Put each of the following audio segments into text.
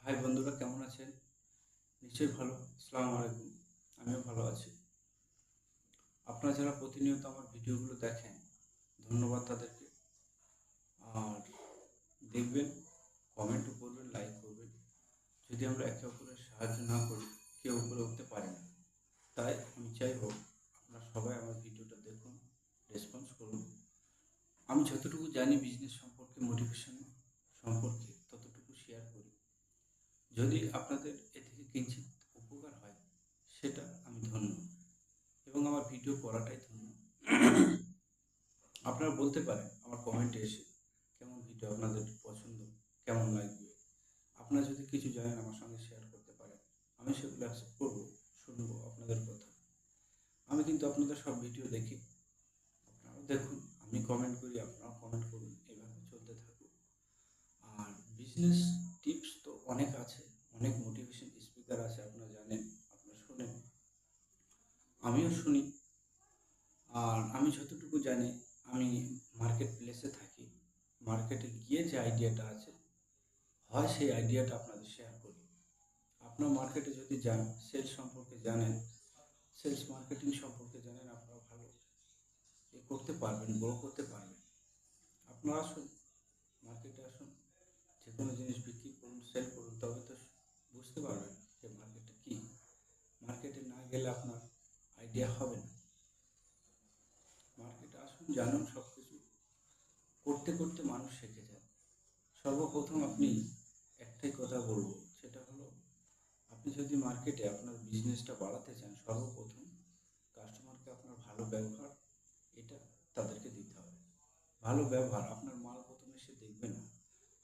High বন্ধুরা, কেমন আছেন? নিশ্চয়ই ভালো। আসসালামু আলাইকুম। আমিও ভালো আছি। আপনারা যারা প্রতিনিয়ত আমার ভিডিওগুলো দেখেন, ধন্যবাদ তাদেরকে। আর দেখবেন, কমেন্টও করবেন, লাইক করবেন। যদি আমরা একে অপরের সাহায্য না করি, কেউ উপরে উঠতে পারে না। তাই আমি চাইবো আপনারা সবাই আমার ভিডিওটা দেখুন, রেসপন্স করুন। আমি যতটুকু জানি বিজনেস সম্পর্কে, মোটিভেশন সম্পর্কে, ততটুকু শেয়ার করি। যদি আপনাদের এ থেকে কিঞ্চিৎ উপকার হয়, সেটা আমি ধন্য, এবং আমার ভিডিও করাটাই ধন্য। আপনারা বলতে পারেন আমার কমেন্টে এসে কেমন ভিডিও আপনাদের পছন্দ, কেমন লাগবে। আপনারা যদি কিছু জানেন আমার সঙ্গে শেয়ার করতে পারেন, আমি সেগুলো অ্যাকসেপ্ট করবো, শুনবো আপনাদের কথা। আমি কিন্তু আপনাদের সব ভিডিও দেখি, আপনারাও দেখুন। আমি কমেন্ট করি, আপনারাও কমেন্ট করুন, এভাবে চলতে থাকুক। আর বিজনেস টিপস তো অনেক আছে, অনেক মোটিভেশন স্পিকার আছে, আপনারা জানেন, আপনারা শোনেন, আমিও শুনি। আর আমি যতটুকু জানি, আমি মার্কেট প্লেসে থাকি। মার্কেটে গিয়ে যে আইডিয়াটা আছে, হয় সেই আইডিয়াটা আপনাদের শেয়ার করি। আপনার মার্কেটে যদি যান, সেলস সম্পর্কে জানেন, সেলস মার্কেটিং সম্পর্কে জানেন, আপনারা ভালো করতে পারবেন, গ্রো করতে পারবেন। আপনারা আসুন, মার্কেটে আসুন, যে কোনো জিনিস বিক্রি করুন, সেল করুন, তবে তো বুঝতে পারবেন যে মার্কেটটা কী। মার্কেটে না গেলে আপনার আইডিয়া হবে না। মার্কেটে আসুন, জানুন, সব কিছু করতে করতে মানুষ শিখে যায়। সর্বপ্রথম আপনি একটাই কথা বলবো, সেটা হলো, আপনি যদি মার্কেটে আপনার বিজনেসটা বাড়াতে চান, সর্বপ্রথম কাস্টমারকে আপনার ভালো ব্যবহার, এটা তাদেরকে দিতে হবে। ভালো ব্যবহার, আপনার মাল প্রথমে সে দেখবে না,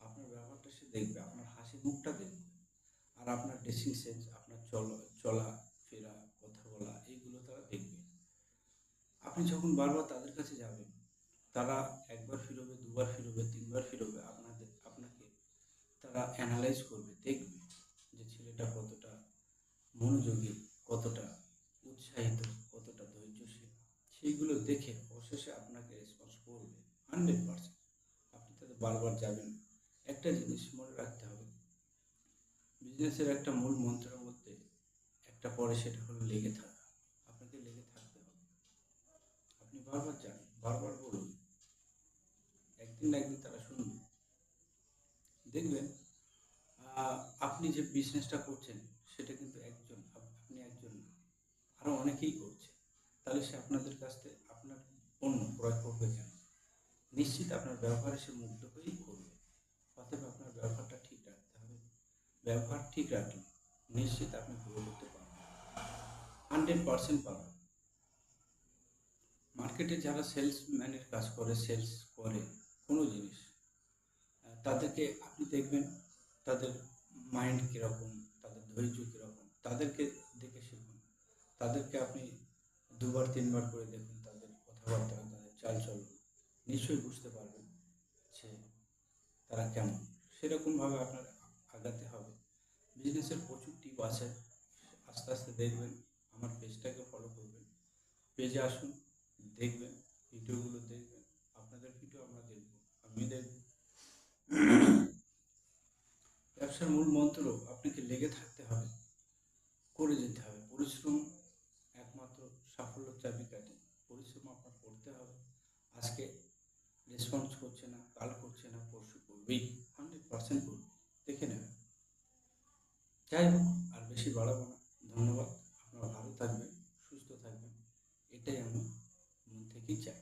আপনার ব্যবহারটা সে দেখবে, আপনার হাসি মুখটা দেখবে। আর আপনার ড্রেসিং সেন্স, আপনার চলা ফেরা, কথা বলা, এইগুলো তারা দেখবে। আপনি যখন বারবার তাদের কাছে যাবেন, তারা একবার ফিরবে, দুবার ফিরবে, তিনবার ফিরবে, আপনাকে তারা অ্যানালাইজ করবে, দেখবে যে ছেলেটা কতটা মনোযোগী, কতটা উৎসাহিত, কতটা ধৈর্যশীল। সেইগুলো দেখে অবশেষে আপনাকে রেসপন্স করবে 100%। আপনি তাদের বারবার যাবেন। একটা জিনিস মনে রাখতে হবে, বিজনেসের একটা মূল মন্ত্রের মধ্যে একটা পড়ে, সেটা হলো লেগে থাকা। আপনাকে লেগে থাকতে হবে। আপনি বারবার যান, বারবার বলুন, একদিন না একদিন তারা শুনবে। দেখবেন আপনি যে বিজনেসটা করছেন, সেটা কিন্তু একজন, আপনি একজন না, আরও অনেকেই করছে। তাহলে সে আপনাদের কাছ থেকে আপনার পণ্য ক্রয় করবে কেন? নিশ্চিত আপনার ব্যবহারে সে মুগ্ধ হয়েই করবে। অতএব আপনার ব্যবহারটা ঠিক রাখতে হবে। ব্যবহার ঠিক রাখলে নিশ্চিত আপনি গ্রো করতে পারবেন, 100% পারবেন। মার্কেটে যারা সেলসম্যানের কাজ করে, সেলস করে কোনো জিনিস, তাদেরকে আপনি দেখবেন, তাদের মাইন্ড কীরকম, তাদের ধৈর্য কীরকম, তাদেরকে দেখে শিখুন। তাদেরকে আপনি দুবার তিনবার করে দেখুন, তাদের কথাবার্তা, তাদের চালচলন, নিশ্চয়ই বুঝতে পারবেন যে তারা কেমন। সেরকমভাবে আপনার আগাতে হবে। বিজনেসের প্রচুর টিপ আছে, আস্তে আস্তে দেখবেন। আমার পেজটাকে ফলো করবেন, পেজে আসুন, দেখবেন, ভিডিওগুলো দেখবেন। আপনাদের ভিডিও আমরা দেখব, আমি দেখব। ব্যবসার মূল মন্ত্র, আপনাকে লেগে থাকতে হবে, করে যেতে হবে। পরিশ্রম একমাত্র সাফল্যের চাবিকাঠি। পরিশ্রম আপনার করতে হবে। আজকে রেসপন্স করছে না, কাল করছে না, পরশু করবেই, 100% করবে, দেখে নেবেন। যাই হোক, আর বেশি বাড়াবো না। ধন্যবাদ। আপনারা ভালো থাকবেন, সুস্থ থাকবেন, এটাই আমি মন থেকেই চাই।